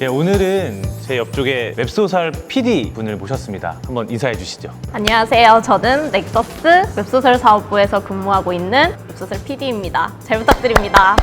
네, 오늘은 제 옆쪽에 웹소설 PD 분을 모셨습니다. 한번 인사해 주시죠. 안녕하세요. 저는 넥서스 웹소설 사업부에서 근무하고 있는 웹소설 PD입니다. 잘 부탁드립니다.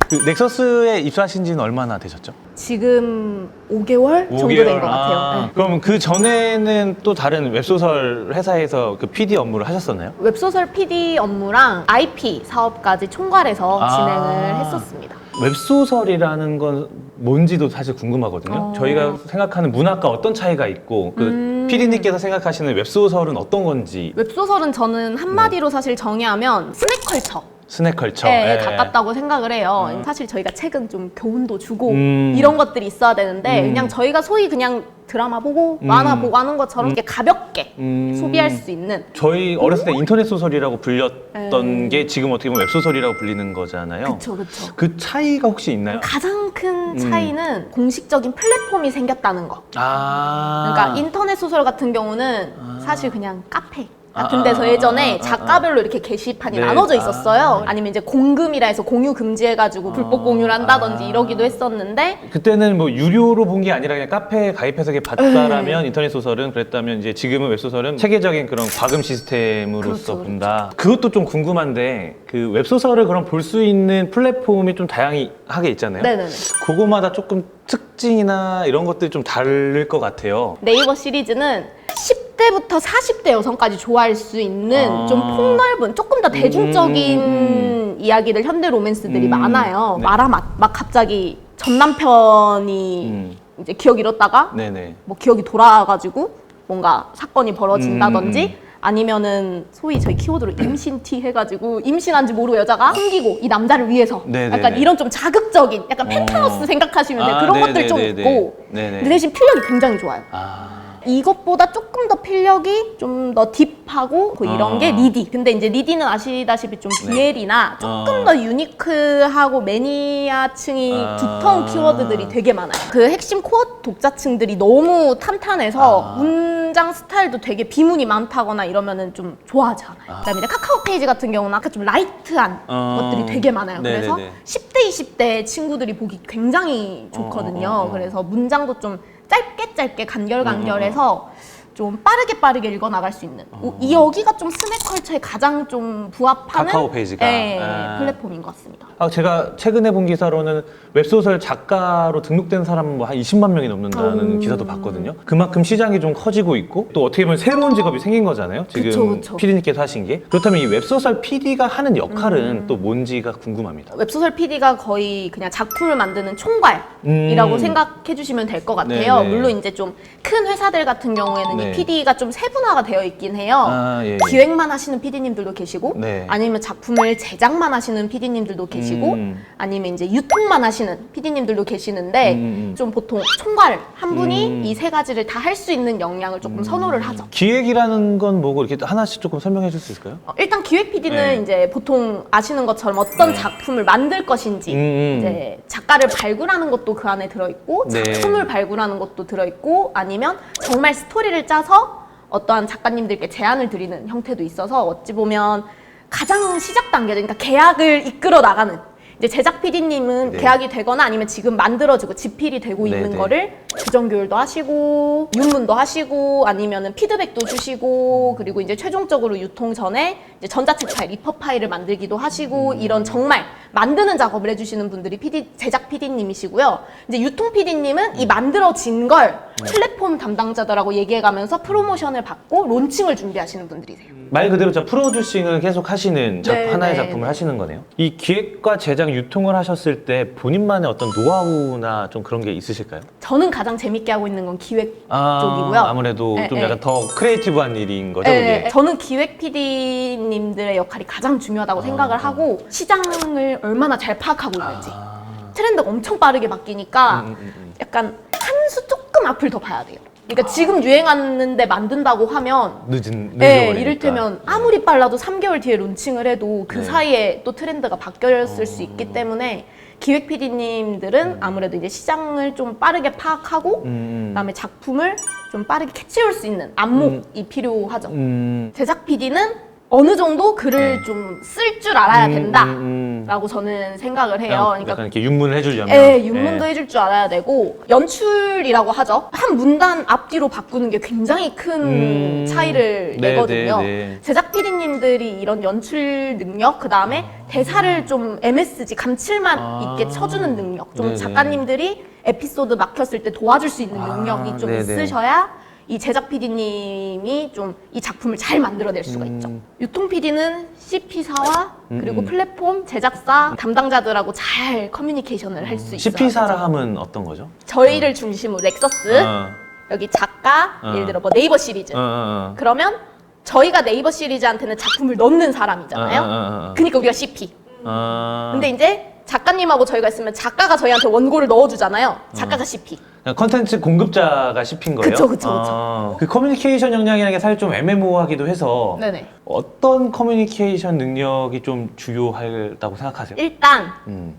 그 넥서스에 입사하신 지는 얼마나 되셨죠? 지금 5개월 정도 된 것 같아요. 네. 그럼 그 전에는 또 다른 웹소설 회사에서 그 PD 업무를 하셨었나요? 웹소설 PD 업무랑 IP 사업까지 총괄해서 진행을 했었습니다. 웹소설이라는 건 뭔지도 사실 궁금하거든요. 저희가 생각하는 문학과 어떤 차이가 있고 그 PD님께서 생각하시는 웹소설은 어떤 건지. 웹소설은 저는 한마디로 사실 정의하면 스낵컬처. 스낵컬처. 네, 예. 가깝다고 생각을 해요. 사실 저희가 책은 좀 교훈도 주고 이런 것들이 있어야 되는데 그냥 저희가 소위 그냥 드라마 보고 만화 보고 하는 것처럼 이렇게 가볍게 소비할 수 있는. 저희 어렸을 때 인터넷 소설이라고 불렸던 게 지금 어떻게 보면 웹소설이라고 불리는 거잖아요. 그쵸, 그쵸. 그 차이가 혹시 있나요? 가장 큰 차이는 공식적인 플랫폼이 생겼다는 거. 그러니까 인터넷 소설 같은 경우는 사실 그냥 카페 같은 데서 예전에 작가별로 이렇게 게시판이 네. 나눠져 있었어요. 아니면 이제 공금이라 해서 공유 금지해가지고 불법 공유를 한다든지 이러기도 했었는데 그때는 뭐 유료로 본 게 아니라 그냥 카페에 가입해서 이렇게 봤다라면 인터넷 소설은 그랬다면 이제 지금은 웹소설은 체계적인 그런 과금 시스템으로서 그렇죠, 본다. 그것도 좀 궁금한데 그 웹소설을 그럼 볼 수 있는 플랫폼이 좀 다양하게 있잖아요. 네네네. 그거마다 조금 특징이나 이런 것들이 좀 다를 것 같아요. 네이버 시리즈는 10대부터 40대 여성까지 좋아할 수 있는 좀 폭넓은 조금 더 대중적인 이야기들, 현대 로맨스들이 많아요. 네. 막 갑자기 전 남편이 이제 기억 잃었다가 네네. 뭐 기억이 돌아가지고 뭔가 사건이 벌어진다든지 아니면은 소위 저희 키워드로 임신티 해가지고 임신한지 모르고 여자가 숨기고 이 남자를 위해서 네네네. 약간 이런 좀 자극적인 약간 펜타우스 생각하시면 돼요. 그런 것들 좀 네네네네. 있고 네네. 근데 대신 필력이 굉장히 좋아요. 아. 이것보다 조금 더 필력이 좀 더 딥하고 뭐 이런 게 리디. 근데 이제 리디는 아시다시피 좀 BL이나 조금 더 유니크하고 매니아층이 두터운 키워드들이 되게 많아요. 그 핵심 코어 독자층들이 너무 탄탄해서 문장 스타일도 되게 비문이 많다거나 이러면은 좀 좋아하지 않아요. 그다음에 이제 카카오 페이지 같은 경우는 아까 좀 라이트한 것들이 되게 많아요. 그래서 네네네. 10대, 20대 친구들이 보기 굉장히 좋거든요. 그래서 문장도 좀 짧게 간결간결해서 좀 빠르게 읽어 나갈 수 있는 이 여기가 좀 스낵컬처에 가장 좀 부합하는 카카오 페이지가. 네, 플랫폼인 것 같습니다. 제가 최근에 본 기사로는 웹소설 작가로 등록된 사람 뭐 한 20만 명이 넘는다는 기사도 봤거든요. 그만큼 시장이 좀 커지고 있고 또 어떻게 보면 새로운 직업이 생긴 거잖아요. 지금 그쵸. PD님께서 하신 게. 그렇다면 이 웹소설 PD가 하는 역할은 또 뭔지가 궁금합니다. 웹소설 PD가 거의 그냥 작품을 만드는 총괄이라고 생각해 주시면 될 것 같아요. 네네. 물론 이제 좀 큰 회사들 같은 경우에는 네. 이 PD가 좀 세분화가 되어 있긴 해요. 예. 기획만 하시는 PD님들도 계시고 네. 아니면 작품을 제작만 하시는 PD님들도 계시고 아니면 이제 유통만 하시는 PD님들도 계시는데 좀 보통 총괄 한 분이 이 세 가지를 다 할 수 있는 역량을 조금 선호를 하죠. 기획이라는 건 뭐고 이렇게 하나씩 조금 설명해 줄 수 있을까요? 일단 기획 PD는 네. 이제 보통 아시는 것처럼 어떤 작품을 만들 것인지 이제 작가를 발굴하는 것도 그 안에 들어있고 네. 작품을 발굴하는 것도 들어있고 아니면 정말 스토리를 짜서 어떠한 작가님들께 제안을 드리는 형태도 있어서 어찌 보면 가장 시작 단계, 그러니까 계약을 이끌어 나가는 이제 제작 PD님은 네. 계약이 되거나 아니면 지금 만들어지고 집필이 되고 있는 네. 거를 주정 교율도 하시고 윤문도 하시고 아니면은 피드백도 주시고 그리고 이제 최종적으로 유통 전에 이제 전자책 파일, 리퍼 파일을 만들기도 하시고 이런 정말 만드는 작업을 해주시는 분들이 제작 PD님이시고요. 이제 유통 PD님은 이 만들어진 걸 플랫폼 담당자들하고 얘기해가면서 프로모션을 받고 론칭을 준비하시는 분들이세요. 말 그대로 진짜 프로듀싱을 계속 하시는 네, 하나의 네, 작품을 하시는 거네요. 이 기획과 제작, 유통을 하셨을 때 본인만의 어떤 노하우나 좀 그런 게 있으실까요? 저는 가장 재밌게 하고 있는 건 기획 쪽이고요. 아무래도 네, 좀 네. 약간 더 크리에이티브한 일인 거죠, 네, 그게? 저는 기획 PD님들의 역할이 가장 중요하다고 생각을 하고 시장을 얼마나 잘 파악하고 있는지 트렌드가 엄청 빠르게 바뀌니까 약간 한 수 조금 앞을 더 봐야 돼요. 그러니까 지금 유행하는데 만든다고 하면 늦어버리니까. 이를테면 아무리 빨라도 3개월 뒤에 론칭을 해도 그 네. 사이에 또 트렌드가 바뀌었을 수 있기 때문에 기획 PD님들은 아무래도 이제 시장을 좀 빠르게 파악하고 그다음에 작품을 좀 빠르게 캐치할 수 있는 안목이 필요하죠. 제작 PD는 어느 정도 글을 좀 쓸 줄 알아야 된다. 라고 저는 생각을 해요. 약간 그러니까 이렇게 윤문을 해주려면. 네, 윤문도 해줄 줄 알아야 되고 연출이라고 하죠. 한 문단 앞뒤로 바꾸는 게 굉장히 큰 차이를 네, 내거든요. 네, 네. 제작 PD님들이 이런 연출 능력, 그 다음에 대사를 좀 MSG 감칠맛 있게 쳐주는 능력, 좀 네네. 작가님들이 에피소드 막혔을 때 도와줄 수 있는 능력이 좀 네네. 있으셔야 이 제작 PD님이 좀 이 작품을 잘 만들어낼 수가 있죠. 유통 PD는 CP사와 그리고 플랫폼, 제작사, 담당자들하고 잘 커뮤니케이션을 할 수 있어요. CP사라 하면 어떤 거죠? 저희를 중심으로 넥서스, 여기 작가, 예를 들어 뭐 네이버 시리즈. 그러면 저희가 네이버 시리즈한테는 작품을 넣는 사람이잖아요. 그러니까 우리가 CP. 근데 이제 작가님하고 저희가 있으면 작가가 저희한테 원고를 넣어주잖아요. 작가가 CP. 컨텐츠 공급자가 씹힌 거예요? 그쵸, 그쵸, 그쵸. 그 커뮤니케이션 역량이라는 게 사실 좀 애매모호하기도 해서 네네. 어떤 커뮤니케이션 능력이 좀 주요하다고 생각하세요? 일단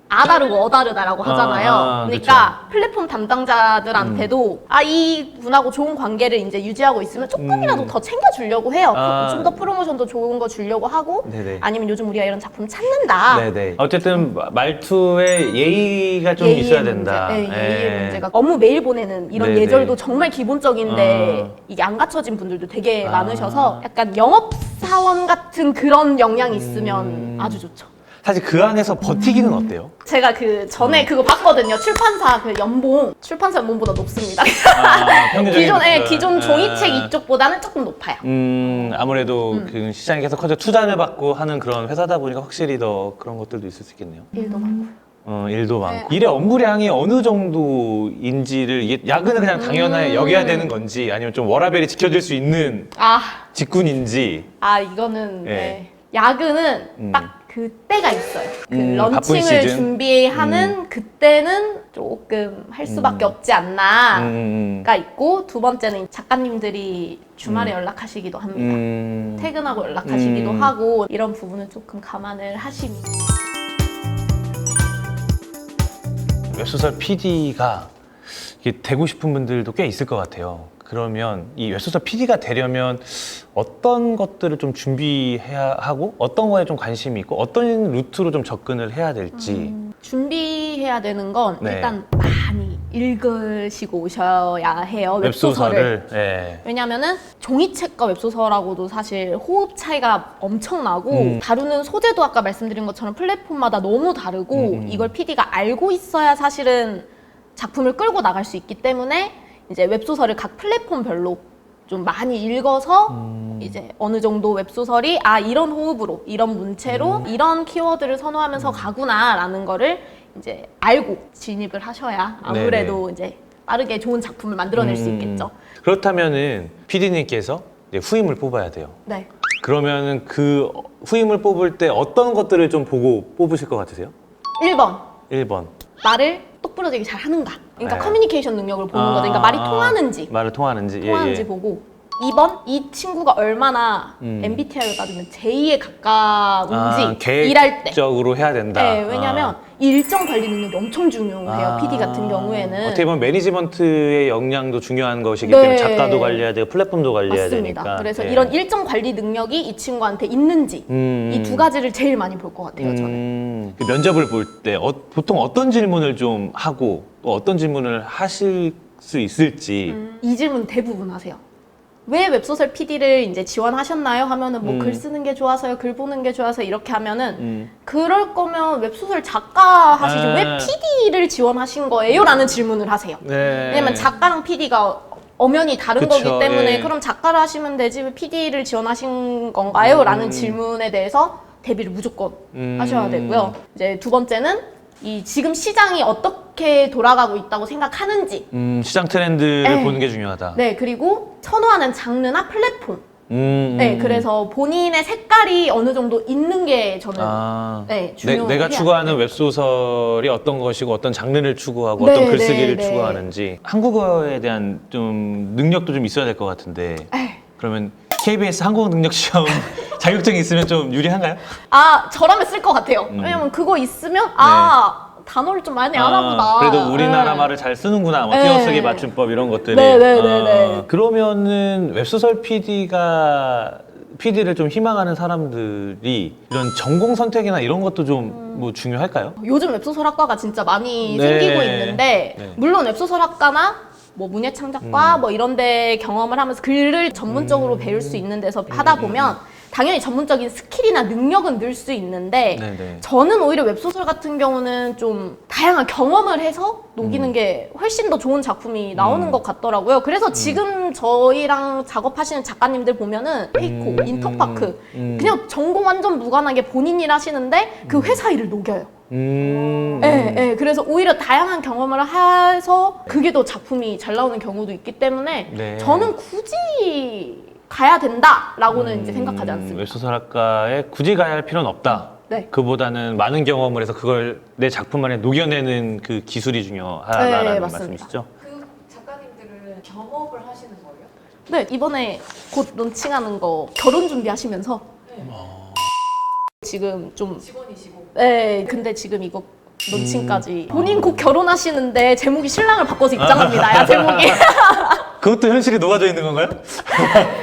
아다르고 어다르다라고 하잖아요. 그러니까 플랫폼 담당자들한테도 이 분하고 좋은 관계를 이제 유지하고 있으면 조금이라도 더 챙겨주려고 해요. 좀 더 프로모션도 좋은 거 주려고 하고 네네. 아니면 요즘 우리가 이런 작품 찾는다. 네네. 어쨌든 말투에 예의가 좀 있어야 된다. 문제. 네, 예의의 문제가 업무 메일 보내는 이런 네네. 예절도 정말 기본적인데 이게 안 갖춰진 분들도 되게 많으셔서 약간 영업사원 같은 그런 역량이 있으면 아주 좋죠. 사실 그 안에서 버티기는 어때요? 제가 그 전에 그거 봤거든요. 출판사 그 연봉, 출판사 연봉보다 높습니다. 평균적인 기존 종이책 이쪽보다는 조금 높아요. 아무래도 그 시장이 계속 커져 투자를 받고 하는 그런 회사다 보니까 확실히 더 그런 것들도 있을 수 있겠네요. 일도 많고. 일도 많고. 일의 업무량이 어느 정도인지를 이게 야근은 그냥 당연하게 여겨야 되는 건지 아니면 좀 워라밸이 지켜질 수 있는 직군인지. 이거는 네. 네. 야근은 딱 그 때가 있어요. 그 바쁜 런칭을 시즌? 준비하는 그때는 조금 할 수밖에 없지 않나가 있고 두 번째는 작가님들이 주말에 연락하시기도 합니다. 퇴근하고 연락하시기도 하고 이런 부분은 조금 감안을 하시면 웹소설 PD가 되고 싶은 분들도 꽤 있을 것 같아요. 그러면 이 웹소설 PD가 되려면 어떤 것들을 좀 준비해야 하고 어떤 거에 좀 관심이 있고 어떤 루트로 좀 접근을 해야 될지. 준비해야 되는 건 네. 일단 많이 읽으시고 오셔야 해요. 웹소설을. 네. 왜냐면은 종이책과 웹소설하고도 사실 호흡 차이가 엄청나고 다루는 소재도 아까 말씀드린 것처럼 플랫폼마다 너무 다르고 이걸 PD가 알고 있어야 사실은 작품을 끌고 나갈 수 있기 때문에 이제 웹소설을 각 플랫폼별로 좀 많이 읽어서 이제 어느 정도 웹소설이 이런 호흡으로 이런 문체로 이런 키워드를 선호하면서 가구나라는 거를 이제 알고 진입을 하셔야 아무래도 이제 빠르게 좋은 작품을 만들어낼 수 있겠죠. 그렇다면은 PD님께서 후임을 뽑아야 돼요. 네. 그러면은 그 후임을 뽑을 때 어떤 것들을 좀 보고 뽑으실 것 같으세요? 1번. 1번. 말을 똑부러지게 잘 하는가. 그러니까 네. 커뮤니케이션 능력을 보는 거죠. 그러니까 말이 통하는지. 말을 통하는지. 보고 2번 이 친구가 얼마나 MBTI를 따지면 J에 가까운지 일할 때. 계획적으로 해야 된다. 네, 왜냐면 이 일정 관리 능력이 엄청 중요해요. PD 같은 경우에는. 어떻게 보면 매니지먼트의 역량도 중요한 것이기 네. 때문에 작가도 관리해야 되고 플랫폼도 관리해야 맞습니다. 되니까. 그래서 예. 이런 일정 관리 능력이 이 친구한테 있는지 이 두 가지를 제일 많이 볼 것 같아요. 저는. 그 면접을 볼 때 보통 어떤 질문을 좀 하고 또 어떤 질문을 하실 수 있을지. 이 질문 대부분 하세요. 왜 웹소설 PD를 이제 지원하셨나요? 하면은 뭐 글 쓰는 게 좋아서요, 글 보는 게 좋아서 이렇게 하면은 그럴 거면 웹소설 작가 하시지 왜 PD를 지원하신 거예요? 라는 질문을 하세요. 네. 왜냐면 작가랑 PD가 엄연히 다른 그쵸, 거기 때문에 예. 그럼 작가를 하시면 되지 왜 PD를 지원하신 건가요? 라는 질문에 대해서 대비를 무조건 하셔야 되고요. 이제 두 번째는 이 지금 시장이 어떻게 돌아가고 있다고 생각하는지. 시장 트렌드를 네. 보는 게 중요하다. 네, 그리고 선호하는 장르나 플랫폼. 네, 그래서 본인의 색깔이 어느 정도 있는 게 저는 네, 중요해요. 내가 추구하는 웹소설이 어떤 것이고 어떤 장르를 추구하고 네, 어떤 글쓰기를 네, 네. 추구하는지 한국어에 대한 좀 능력도 좀 있어야 될 것 같은데 그러면 KBS 한국어 능력 시험 자격증이 있으면 좀 유리한가요? 저라면 쓸 것 같아요. 왜냐면 그거 있으면 단어를 좀 많이 알아보다. 그래도 우리나라 말을 잘 쓰는구나. 뭐 띄어쓰기 맞춤법 이런 것들이. 네. 그러면은 웹소설 PD가 PD를 좀 희망하는 사람들이 이런 전공 선택이나 이런 것도 좀 뭐 중요할까요? 요즘 웹소설학과가 진짜 많이 네. 생기고 있는데 네. 물론 웹소설학과나 뭐 문예창작과 뭐 이런 데 경험을 하면서 글을 전문적으로 배울 수 있는 데서 하다 보면 당연히 전문적인 스킬이나 능력은 늘 수 있는데 네네. 저는 오히려 웹소설 같은 경우는 좀 다양한 경험을 해서 녹이는 게 훨씬 더 좋은 작품이 나오는 것 같더라고요. 그래서 지금 저희랑 작업하시는 작가님들 보면은 페이코, 인터파크 그냥 전공 완전 무관하게 본인 일 하시는데 그 회사 일을 녹여요. 네, 그래서 오히려 다양한 경험을 해서 그게 더 작품이 잘 나오는 경우도 있기 때문에 네. 저는 굳이 가야 된다라고는 이제 생각하지 않습니다. 웹소설학과에 굳이 가야 할 필요는 없다. 네. 그보다는 많은 경험을 해서 그걸 내 작품 안에 녹여내는 그 기술이 중요하다라는 네, 맞습니다. 말씀이시죠? 그 작가님들은 겸업을 하시는 거예요? 네, 이번에 곧 론칭하는 거 결혼 준비하시면서 네. 지금 좀 직원이시고. 네, 근데 지금 이거 론칭까지 본인 곧 결혼하시는데 제목이 신랑을 바꿔서 입장합니다. 야, 제목이. 그것도 현실에 녹아져 있는 건가요?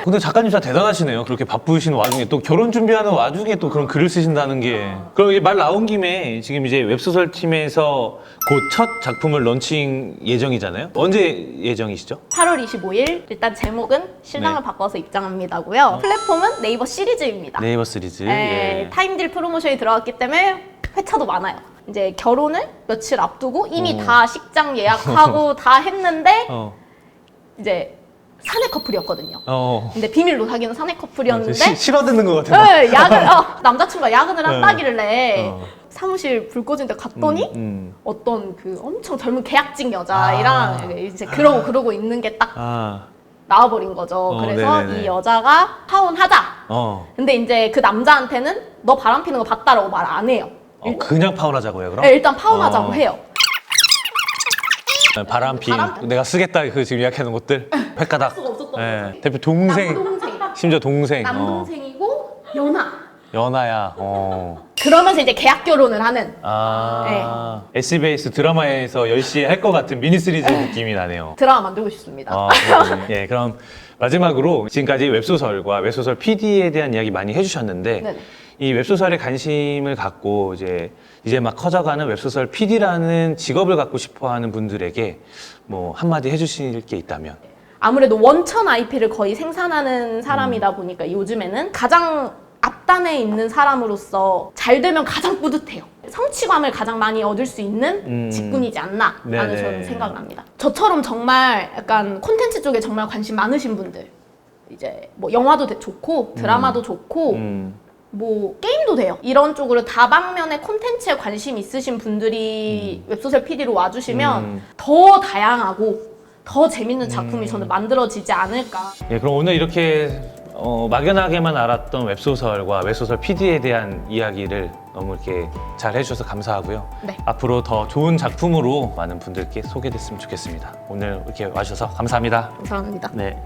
근데 작가님 진짜 대단하시네요. 그렇게 바쁘신 와중에 또 결혼 준비하는 와중에 또 그런 글을 쓰신다는 게. 그럼 말 나온 김에 지금 이제 웹소설 팀에서 곧 첫 작품을 런칭 예정이잖아요. 언제 예정이시죠? 8월 25일 일단 제목은 신랑을 네. 바꿔서 입장합니다고요. 플랫폼은 네이버 시리즈입니다. 네이버 시리즈. 네, 타임딜 프로모션이 들어갔기 때문에 회차도 많아요. 이제 결혼을 며칠 앞두고 이미 다 식장 예약하고 다 했는데 이제 사내 커플이었거든요. 근데 비밀로 사귀는 사내 커플이었는데 싫어 듣는 것 같아요. 네, 남자친구가 야근을 한다길래 사무실 불 꺼진 데 갔더니 어떤 그 엄청 젊은 계약직 여자애랑 이제 그러고 있는 게 딱 나와버린 거죠. 그래서 네네네. 이 여자가 파혼하자. 근데 이제 그 남자한테는 너 바람 피는 거 봤다라고 말 안 해요. 그냥 파혼하자고요, 그럼? 네, 일단 파혼하자고 해요. 바람피 바람- 내가 쓰겠다 그 지금 예약해놓은 곳들 횟가닥. 수가 없었던 거지. 대표 동생, 남동생. 심지어 동생. 남동생이고 연하. 연하야. 그러면서 이제 계약 결혼을 하는 SBS 드라마에서 10시에 할 것 같은 미니 시리즈 느낌이 나네요. 드라마 만들고 싶습니다. 그렇군요. 예, 그럼 마지막으로 지금까지 웹소설과 웹소설 PD에 대한 이야기 많이 해주셨는데 네네. 이 웹소설에 관심을 갖고 이제 막 커져가는 웹소설 PD라는 직업을 갖고 싶어하는 분들에게 뭐 한마디 해주실 게 있다면? 아무래도 원천 IP를 거의 생산하는 사람이다 보니까 요즘에는 가장 앞단에 있는 사람으로서 잘 되면 가장 뿌듯해요. 성취감을 가장 많이 얻을 수 있는 직군이지 않나라는 네네. 저는 생각을 합니다. 저처럼 정말 약간 콘텐츠 쪽에 정말 관심 많으신 분들, 이제 뭐 영화도 좋고 드라마도 좋고 뭐 게임도 돼요. 이런 쪽으로 다방면의 콘텐츠에 관심 있으신 분들이 웹소설 PD로 와주시면 더 다양하고 더 재밌는 작품이 저는 만들어지지 않을까. 예, 그럼 오늘 이렇게 막연하게만 알았던 웹소설과 웹소설 PD에 대한 이야기를 너무 이렇게 잘 해주셔서 감사하고요. 네. 앞으로 더 좋은 작품으로 많은 분들께 소개됐으면 좋겠습니다. 오늘 이렇게 와주셔서 감사합니다. 감사합니다. 네.